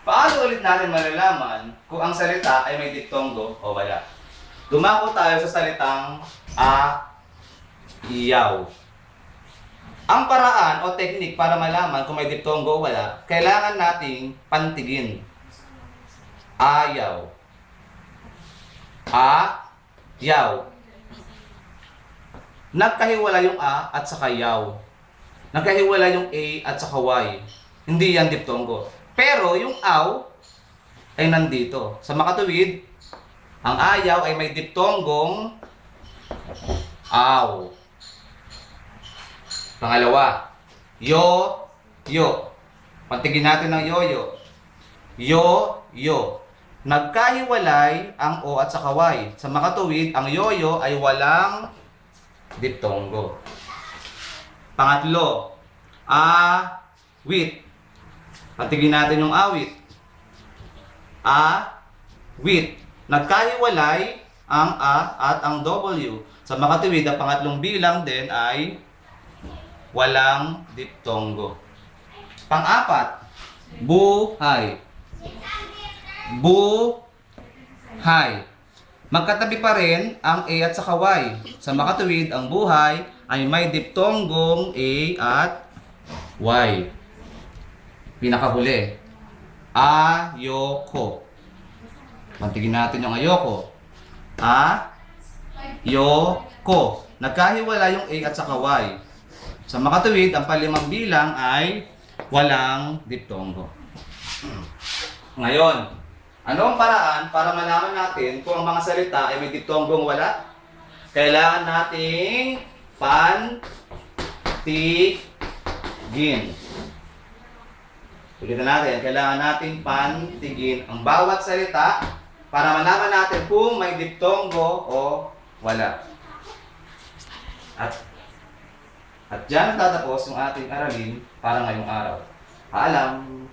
Paano ulit natin malalaman kung ang salita ay may diptonggo o wala? Dumako tayo sa salitang iyaw. Ang paraan o technique para malaman kung may diptonggo o wala, kailangan nating pantigin. Ayaw. Yaw. Nagkahiwala yung a at saka yaw. Nagkahiwala yung a at saka y. Hindi yan diptonggo. Pero yung aw ay nandito. Sa makatuwid, ang ayaw ay may diptonggong aw. Pangalawa, yo. Pantigin natin ng yo-yo. Yo. Nagkahiwalay ang o at saka y. Sa makatuwid, ang yo-yo ay walang diptonggo. Pangatlo, awit. Patigin natin yung awit. Awit. Nagkahiwalay ang a at ang w. Sa makatuwid, ang pangatlong bilang din ay walang diptonggo. Pang-apat, buhay. Buhay. Magkatabi pa rin ang a at saka y. Sa makatuwid, ang buhay ay may diptonggong a at y. Pinakahuli, ayoko. Pantigin natin yung ayoko. Ayoko. Nagkahiwala yung a at saka y. Sa makatuwid, ang palimang bilang ay walang diptonggo. Ngayon, ano ang paraan para malaman natin kung ang mga salita ay may diptonggong wala? Kailangan nating pantigin. Ulitin natin, kailangan nating pantigin ang bawat salita para malaman natin kung may diptonggo o wala. At dyan tatapos yung ating aralin para ngayong araw. Paalam!